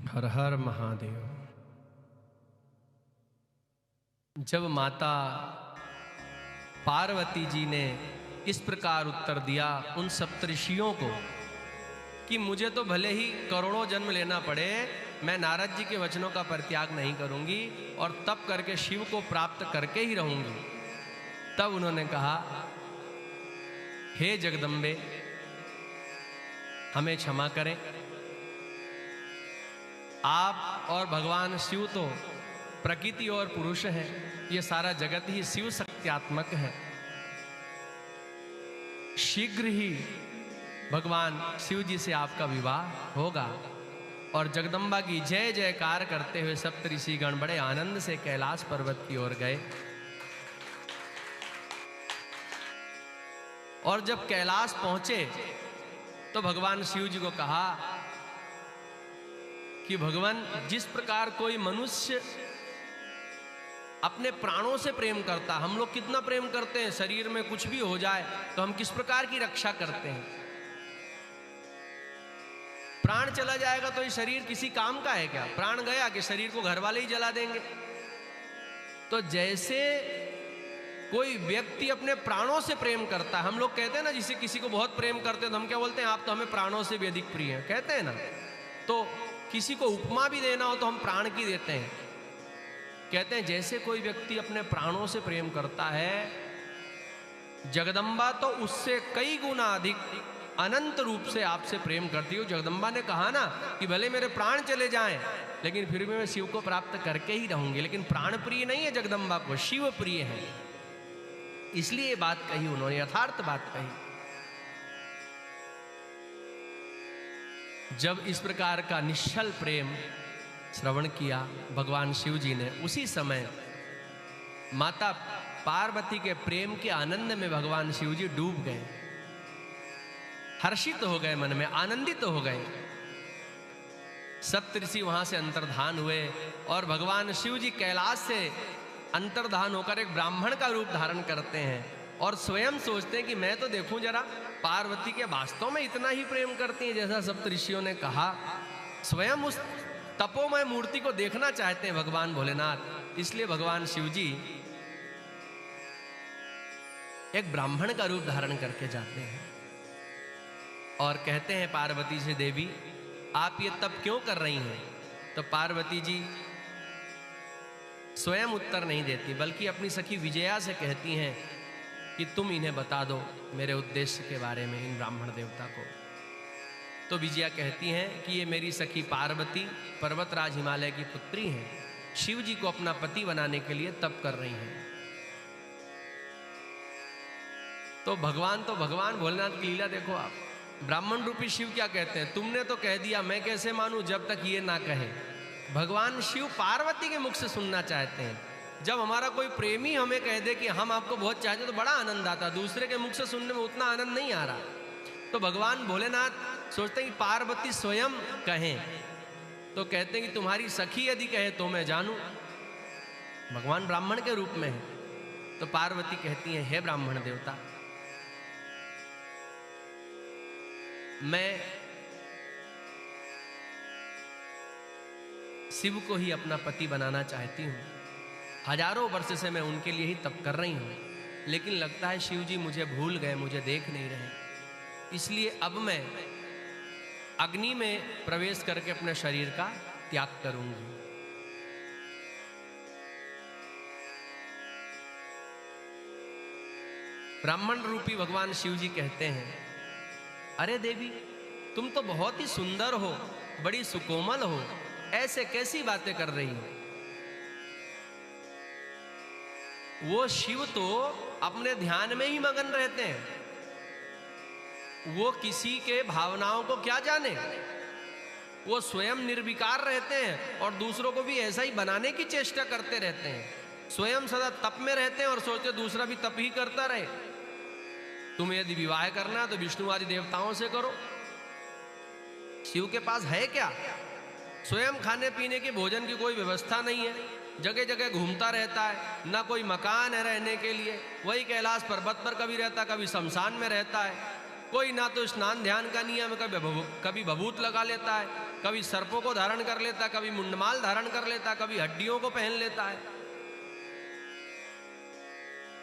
हर हर महादेव। जब माता पार्वती जी ने इस प्रकार उत्तर दिया उन सप्तऋषियों को कि मुझे तो भले ही करोड़ों जन्म लेना पड़े, मैं नारद जी के वचनों का परित्याग नहीं करूंगी और तप करके शिव को प्राप्त करके ही रहूंगी। तब उन्होंने कहा, हे जगदम्बे, हमें क्षमा करें। आप और भगवान शिव तो प्रकृति और पुरुष है, ये सारा जगत ही शिव शक्त्यात्मक है। शीघ्र ही भगवान शिव जी से आपका विवाह होगा। और जगदम्बा की जय जयकार करते हुए सप्तऋषि गण बड़े आनंद से कैलाश पर्वत की ओर गए। और जब कैलाश पहुंचे तो भगवान शिव जी को कहा कि भगवान, जिस प्रकार कोई मनुष्य अपने प्राणों से प्रेम करता, हम लोग कितना प्रेम करते हैं, शरीर में कुछ भी हो जाए तो हम किस प्रकार की रक्षा करते हैं। प्राण चला जाएगा तो ये शरीर किसी काम का है क्या? प्राण गया कि शरीर को घर वाले ही जला देंगे। तो जैसे कोई व्यक्ति अपने प्राणों से प्रेम करता है, हम लोग कहते हैं ना, जिसे किसी को बहुत प्रेम करते हैं तो हम क्या बोलते हैं, आप तो हमें प्राणों से भी अधिक प्रिय हैं, कहते हैं ना। तो किसी को उपमा भी देना हो तो हम प्राण की देते हैं। कहते हैं जैसे कोई व्यक्ति अपने प्राणों से प्रेम करता है, जगदम्बा तो उससे कई गुना अधिक अनंत रूप से आपसे प्रेम करती हो। जगदम्बा ने कहा ना कि भले मेरे प्राण चले जाएं लेकिन फिर भी मैं शिव को प्राप्त करके ही रहूंगी। लेकिन प्राण प्रिय नहीं है जगदम्बा को, शिव प्रिय है, इसलिए ये बात कही उन्होंने, यथार्थ बात कही। जब इस प्रकार का निश्चल प्रेम श्रवण किया भगवान शिव जी ने, उसी समय माता पार्वती के प्रेम के आनंद में भगवान शिव जी डूब गए, हर्षित हो गए, मन में आनंदित हो गए। सप्तऋषि वहां से अंतर्धान हुए और भगवान शिव जी कैलाश से अंतर्धान होकर एक ब्राह्मण का रूप धारण करते हैं और स्वयं सोचते हैं कि मैं तो देखूं जरा पार्वती के वास्तव में इतना ही प्रेम करती हैं जैसा सप्तऋषियों ने कहा। स्वयं उस तपोमय मूर्ति को देखना चाहते हैं भगवान भोलेनाथ। इसलिए भगवान शिव जी एक ब्राह्मण का रूप धारण करके जाते हैं और कहते हैं पार्वती से, देवी आप ये तप क्यों कर रही हैं? तो पार्वती जी स्वयं उत्तर नहीं देती, बल्कि अपनी सखी विजया से कहती हैं कि तुम इन्हें बता दो मेरे उद्देश्य के बारे में, इन ब्राह्मण देवता को। तो विजया कहती हैं कि ये मेरी सखी पार्वती पर्वतराज हिमालय की पुत्री हैं, शिव जी को अपना पति बनाने के लिए तप कर रही हैं। तो भगवान भोलेनाथ की लीला देखो आप। ब्राह्मण रूपी शिव क्या कहते हैं, तुमने तो कह दिया, मैं कैसे मानूं जब तक ये ना कहे। भगवान शिव पार्वती के मुख से सुनना चाहते हैं। जब हमारा कोई प्रेमी हमें कह दे कि हम आपको बहुत चाहते तो बड़ा आनंद आता, दूसरे के मुख से सुनने में उतना आनंद नहीं आ रहा। तो भगवान भोलेनाथ सोचते हैं कि पार्वती स्वयं कहें, तो कहते हैं कि तुम्हारी सखी यदि कहे तो मैं जानूं। भगवान ब्राह्मण के रूप में है। तो पार्वती कहती है, हे ब्राह्मण देवता, मैं शिव को ही अपना पति बनाना चाहती हूँ। हजारों वर्ष से मैं उनके लिए ही तप कर रही हूँ, लेकिन लगता है शिव जी मुझे भूल गए, मुझे देख नहीं रहे। इसलिए अब मैं अग्नि में प्रवेश करके अपने शरीर का त्याग करूंगी। ब्राह्मण रूपी भगवान शिव जी कहते हैं, अरे देवी, तुम तो बहुत ही सुंदर हो, बड़ी सुकोमल हो, ऐसे कैसी बातें कर रही हो? वो शिव तो अपने ध्यान में ही मगन रहते हैं, वो किसी के भावनाओं को क्या जाने, वो स्वयं निर्विकार रहते हैं और दूसरों को भी ऐसा ही बनाने की चेष्टा करते रहते हैं। स्वयं सदा तप में रहते हैं और सोचते दूसरा भी तप ही करता रहे। तुम्हें यदि विवाह करना है तो विष्णु आदि देवताओं से करो। शिव के पास है क्या? स्वयं खाने पीने की, भोजन की कोई व्यवस्था नहीं है, जगह जगह घूमता रहता है, ना कोई मकान है रहने के लिए, वही कैलाश पर्वत पर कभी रहता, कभी शमशान में रहता है। कोई ना तो स्नान ध्यान का नियम है, कभी भभूत लगा लेता है, कभी सर्पों को धारण कर लेता, कभी मुंडमाल धारण कर लेता, कभी हड्डियों को पहन लेता है।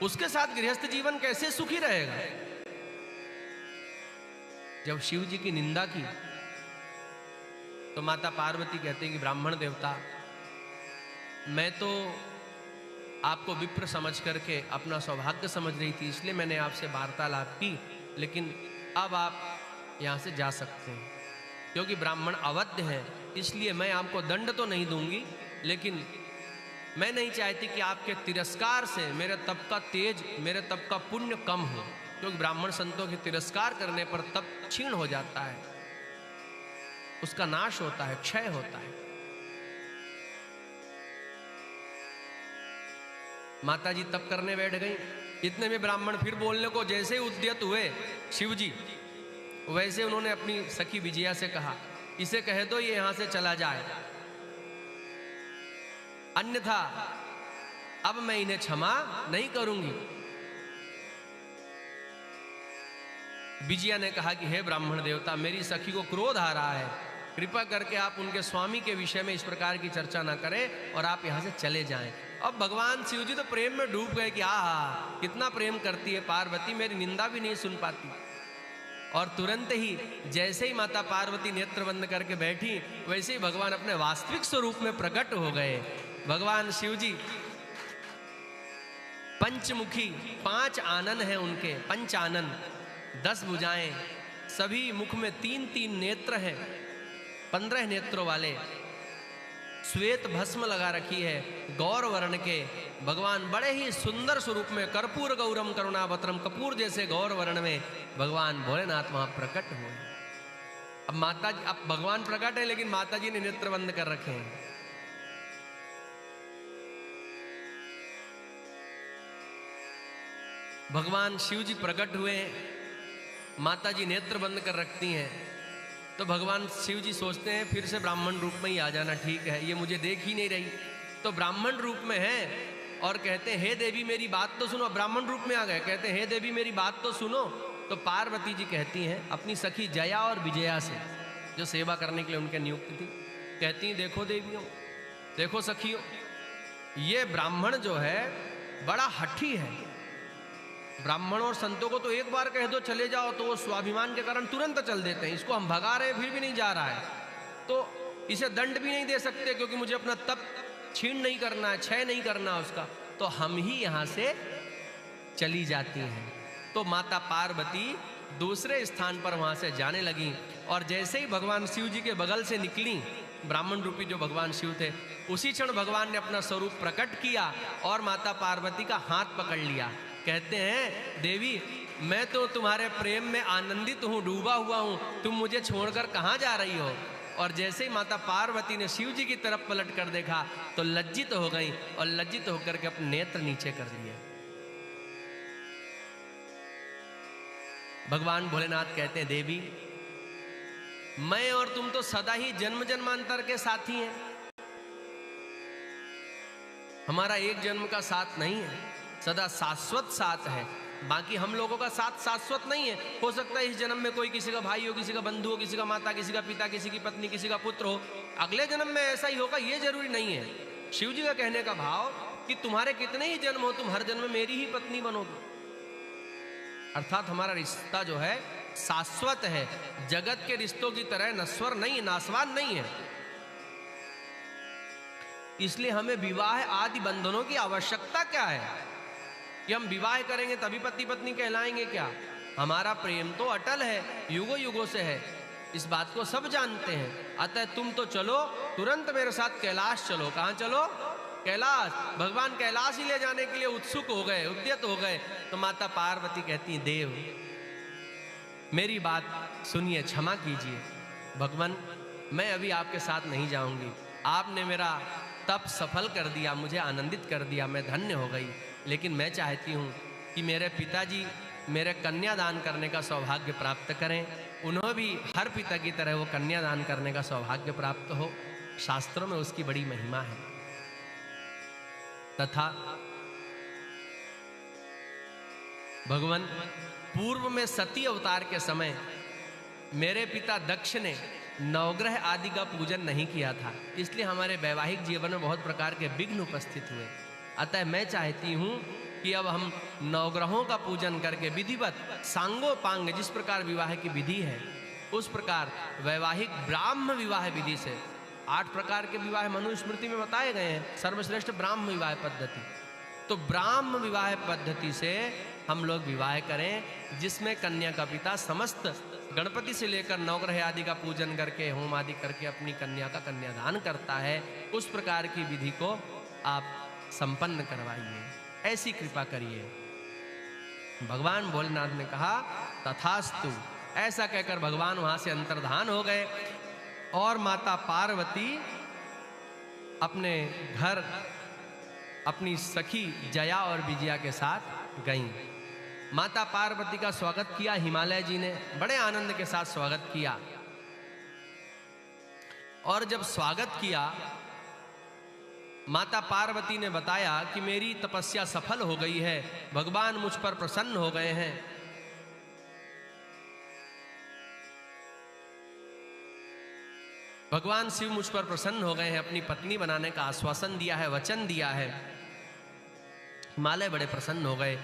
उसके साथ गृहस्थ जीवन कैसे सुखी रहेगा? जब शिव जी की निंदा की तो माता पार्वती कहते हैं कि ब्राह्मण देवता, मैं तो आपको विप्र समझ करके अपना सौभाग्य समझ रही थी, इसलिए मैंने आपसे वार्तालाप की, लेकिन अब आप यहाँ से जा सकते हैं, क्योंकि ब्राह्मण अवध्य हैं, इसलिए मैं आपको दंड तो नहीं दूंगी, लेकिन मैं नहीं चाहती कि आपके तिरस्कार से मेरे तप का तेज, मेरे तप का पुण्य कम हो, क्योंकि ब्राह्मण संतों के तिरस्कार करने पर तप क्षीण हो जाता है, उसका नाश होता है, क्षय होता है। माता जी तप करने बैठ गई। इतने में ब्राह्मण फिर बोलने को जैसे ही उद्यत हुए शिव जी, वैसे उन्होंने अपनी सखी विजया से कहा, इसे कह दो ये यहां से चला जाए, अन्यथा अब मैं इन्हें क्षमा नहीं करूंगी। विजया ने कहा कि हे ब्राह्मण देवता, मेरी सखी को क्रोध आ रहा है, कृपा करके आप उनके स्वामी के विषय में इस प्रकार की चर्चा ना करें और आप यहां से चले जाएं। अब भगवान शिव जी तो प्रेम में डूब गए कि आहा कितना प्रेम करती है पार्वती, मेरी निंदा भी नहीं सुन पाती। और तुरंत ही जैसे ही माता पार्वती नेत्र बंद करके बैठी, वैसे ही भगवान अपने वास्तविक स्वरूप में प्रकट हो गए। भगवान शिव जी पंचमुखी, 5 आनन हैं उनके, पंच आनन, 10 भुजाएं, सभी मुख में 3-3 नेत्र हैं, 15 नेत्रों वाले, श्वेत भस्म लगा रखी है, गौर वर्ण के भगवान बड़े ही सुंदर स्वरूप में, कर्पूर गौरम करुणावतरम, कपूर जैसे गौर वर्ण में भगवान भोलेनाथ वहां प्रकट हुए। अब भगवान प्रकट है, लेकिन माता जी ने नेत्र बंद कर रखे हैं। भगवान शिव जी प्रकट हुए, माता जी नेत्र बंद कर रखती हैं, तो भगवान शिव जी सोचते हैं फिर से ब्राह्मण रूप में ही आ जाना ठीक है, ये मुझे देख ही नहीं रही, तो ब्राह्मण रूप में है और कहते हैं हे देवी मेरी बात तो सुनो। ब्राह्मण रूप में आ गए, कहते हैं हे देवी मेरी बात तो सुनो। तो पार्वती जी कहती हैं अपनी सखी जया और विजया से, जो सेवा करने के लिए उनके नियुक्त थी, कहती हैं देखो देवियों, देखो सखियों, ये ब्राह्मण जो है बड़ा हठी है। ब्राह्मण और संतों को तो एक बार कह दो चले जाओ तो वो स्वाभिमान के कारण तुरंत चल देते हैं, इसको हम भगा रहे हैं फिर भी नहीं जा रहा है, तो इसे दंड भी नहीं दे सकते क्योंकि मुझे अपना तप छीन नहीं करना है, क्षय नहीं करना उसका, तो हम ही यहां से चली जाती हैं। तो माता पार्वती दूसरे स्थान पर वहां से जाने लगी, और जैसे ही भगवान शिव जी के बगल से निकली, ब्राह्मण रूपी जो भगवान शिव थे, उसी क्षण भगवान ने अपना स्वरूप प्रकट किया और माता पार्वती का हाथ पकड़ लिया। कहते हैं देवी मैं तो तुम्हारे प्रेम में आनंदित हूँ, डूबा हुआ हूँ, तुम मुझे छोड़कर कहाँ जा रही हो। और जैसे ही माता पार्वती ने शिव जी की तरफ पलट कर देखा तो लज्जित हो गई, और लज्जित होकर के अपने नेत्र नीचे कर लिए। भगवान भोलेनाथ कहते हैं देवी मैं और तुम तो सदा ही जन्म जन्मांतर के साथी हैं, हमारा एक जन्म का साथ नहीं है, सदा शाश्वत साथ है। बाकी हम लोगों का साथ शाश्वत नहीं है, हो सकता है इस जन्म में कोई किसी का भाई हो, किसी का बंधु हो, किसी का माता, किसी का पिता, किसी की पत्नी, किसी का पुत्र हो, अगले जन्म में ऐसा ही होगा, ये जरूरी नहीं है। शिव जी का कहने का भाव कि तुम्हारे कितने ही जन्म हो, तुम हर जन्म में मेरी ही पत्नी बनोगे, अर्थात हमारा रिश्ता जो है शाश्वत है, जगत के रिश्तों की तरह नश्वर नहीं है, नाशवान नहीं है। इसलिए हमें विवाह आदि बंधनों की आवश्यकता क्या है कि हम विवाह करेंगे तभी पति पत्नी कहलाएंगे क्या? हमारा प्रेम तो अटल है, युगों युगों से है, इस बात को सब जानते हैं। अतः तुम तो चलो तुरंत मेरे साथ कैलाश चलो। कहाँ चलो? कैलाश। भगवान कैलाश ही ले जाने के लिए उत्सुक हो गए, उद्यत हो गए। तो माता पार्वती कहती देव मेरी बात सुनिए, क्षमा कीजिए, भगवान मैं अभी आपके साथ नहीं जाऊंगी, आपने मेरा तप सफल कर दिया, मुझे आनंदित कर दिया, मैं धन्य हो गई, लेकिन मैं चाहती हूँ कि मेरे पिताजी मेरे कन्यादान करने का सौभाग्य प्राप्त करें, उन्हें भी हर पिता की तरह वो कन्यादान करने का सौभाग्य प्राप्त हो। शास्त्रों में उसकी बड़ी महिमा है। तथा भगवान पूर्व में सती अवतार के समय मेरे पिता दक्ष ने नवग्रह आदि का पूजन नहीं किया था, इसलिए हमारे वैवाहिक जीवन में बहुत प्रकार के विघ्न उपस्थित हुए। अतः मैं चाहती हूँ कि अब हम नवग्रहों का पूजन करके विधिवत सांगोपांग, जिस प्रकार विवाह की विधि है उस प्रकार वैवाहिक ब्राह्म विवाह विधि से, 8 प्रकार के विवाह मनुस्मृति में बताए गए हैं, सर्वश्रेष्ठ ब्राह्म विवाह पद्धति, तो ब्राह्म विवाह पद्धति से हम लोग विवाह करें, जिसमें कन्या का पिता समस्त गणपति से लेकर नवग्रह आदि का पूजन करके, होम आदि करके अपनी कन्या का कन्यादान करता है। उस प्रकार की विधि को आप संपन्न करवाइए, ऐसी कृपा करिए। भगवान भोलेनाथ ने कहा तथास्तु। ऐसा कहकर भगवान वहां से अंतर्धान हो गए और माता पार्वती अपने घर अपनी सखी जया और विजया के साथ गईं। माता पार्वती का स्वागत किया हिमालय जी ने, बड़े आनंद के साथ स्वागत किया। और जब स्वागत किया, माता पार्वती ने बताया कि मेरी तपस्या सफल हो गई है, भगवान मुझ पर प्रसन्न हो गए हैं। भगवान शिव मुझ पर प्रसन्न हो गए हैं, अपनी पत्नी बनाने का आश्वासन दिया है, वचन दिया है। हिमालय बड़े प्रसन्न हो गए।